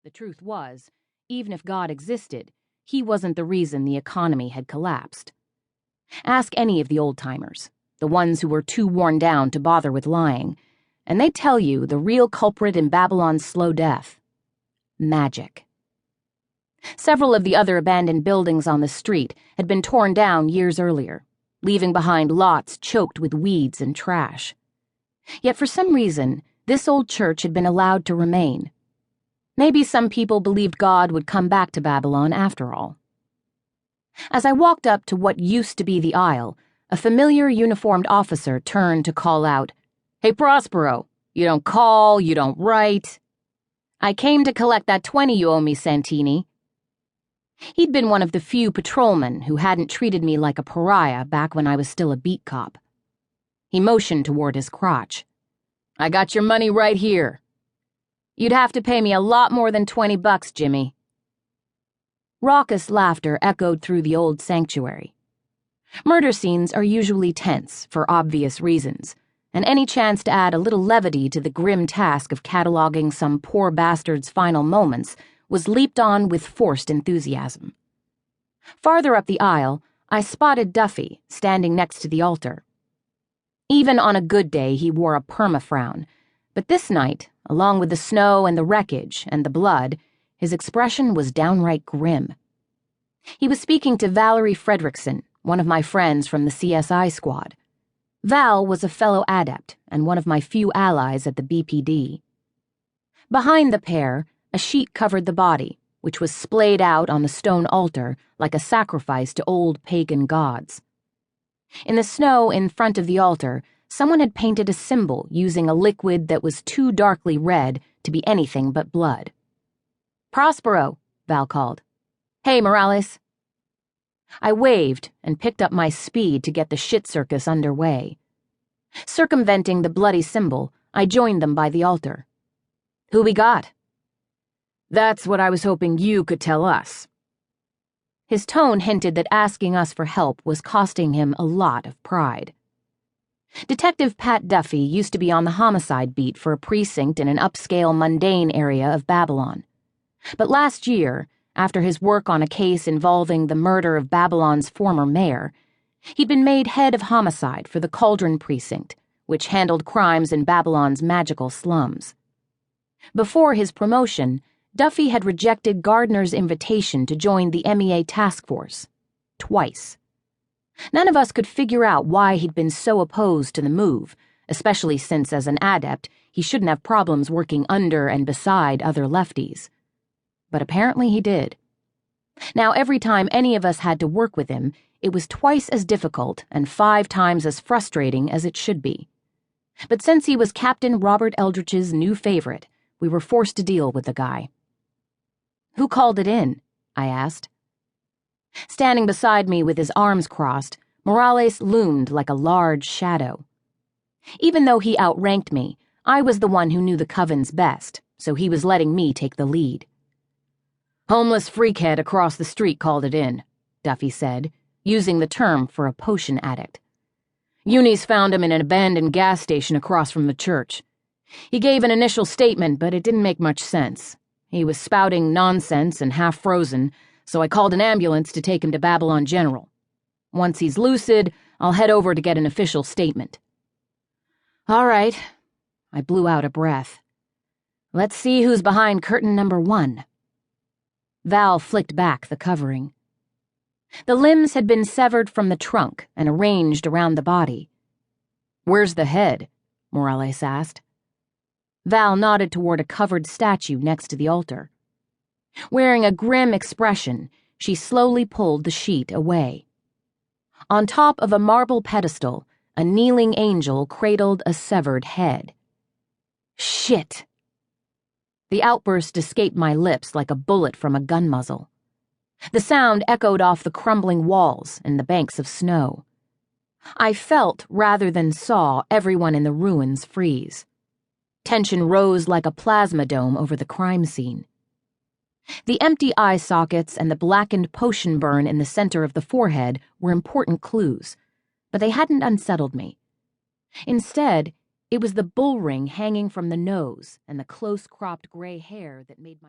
The truth was, even if God existed, he wasn't the reason the economy had collapsed. Ask any of the old-timers, the ones who were too worn down to bother with lying, and they'd tell you the real culprit in Babylon's slow death: magic. Several of the other abandoned buildings on the street had been torn down years earlier, leaving behind lots choked with weeds and trash. Yet for some reason, this old church had been allowed to remain. Maybe some people believed God would come back to Babylon after all. As I walked up to what used to be the aisle, a familiar uniformed officer turned to call out, "Hey, Prospero, you don't call, you don't write." "I came to collect that 20 you owe me, Santini." He'd been one of the few patrolmen who hadn't treated me like a pariah back when I was still a beat cop. He motioned toward his crotch. "I got your money right here." "You'd have to pay me a lot more than $20, Jimmy." Raucous laughter echoed through the old sanctuary. Murder scenes are usually tense for obvious reasons, and any chance to add a little levity to the grim task of cataloging some poor bastard's final moments was leaped on with forced enthusiasm. Farther up the aisle, I spotted Duffy standing next to the altar. Even on a good day, he wore a perma-frown, but this night, along with the snow and the wreckage and the blood, his expression was downright grim. He was speaking to Valerie Fredrickson, one of my friends from the CSI squad. Val was a fellow adept and one of my few allies at the BPD. Behind the pair, a sheet covered the body, which was splayed out on the stone altar like a sacrifice to old pagan gods. In the snow in front of the altar, someone had painted a symbol using a liquid that was too darkly red to be anything but blood. "Prospero," Val called. "Hey, Morales." I waved and picked up my speed to get the shit circus underway. Circumventing the bloody symbol, I joined them by the altar. "Who we got?" "That's what I was hoping you could tell us." His tone hinted that asking us for help was costing him a lot of pride. Detective Pat Duffy used to be on the homicide beat for a precinct in an upscale mundane area of Babylon. But last year, after his work on a case involving the murder of Babylon's former mayor, he'd been made head of homicide for the Cauldron Precinct, which handled crimes in Babylon's magical slums. Before his promotion, Duffy had rejected Gardner's invitation to join the MEA task force. Twice. None of us could figure out why he'd been so opposed to the move, especially since as an adept, he shouldn't have problems working under and beside other lefties. But apparently he did. Now every time any of us had to work with him, it was twice as difficult and 5 times as frustrating as it should be. But since he was Captain Robert Eldridge's new favorite, we were forced to deal with the guy. "Who called it in?" I asked. Standing beside me with his arms crossed, Morales loomed like a large shadow. Even though he outranked me, I was the one who knew the covens best, so he was letting me take the lead. "Homeless freakhead across the street called it in," Duffy said, using the term for a potion addict. "Unis found him in an abandoned gas station across from the church. He gave an initial statement, but it didn't make much sense. He was spouting nonsense and half frozen, so I called an ambulance to take him to Babylon General. Once he's lucid, I'll head over to get an official statement." "All right." I blew out a breath. "Let's see who's behind curtain number 1. Val flicked back the covering. The limbs had been severed from the trunk and arranged around the body. "Where's the head?" Morales asked. Val nodded toward a covered statue next to the altar. Wearing a grim expression, she slowly pulled the sheet away. On top of a marble pedestal, a kneeling angel cradled a severed head. "Shit!" The outburst escaped my lips like a bullet from a gun muzzle. The sound echoed off the crumbling walls and the banks of snow. I felt rather than saw everyone in the ruins freeze. Tension rose like a plasma dome over the crime scene. The empty eye sockets and the blackened potion burn in the center of the forehead were important clues, but they hadn't unsettled me. Instead, it was the bull ring hanging from the nose and the close-cropped gray hair that made my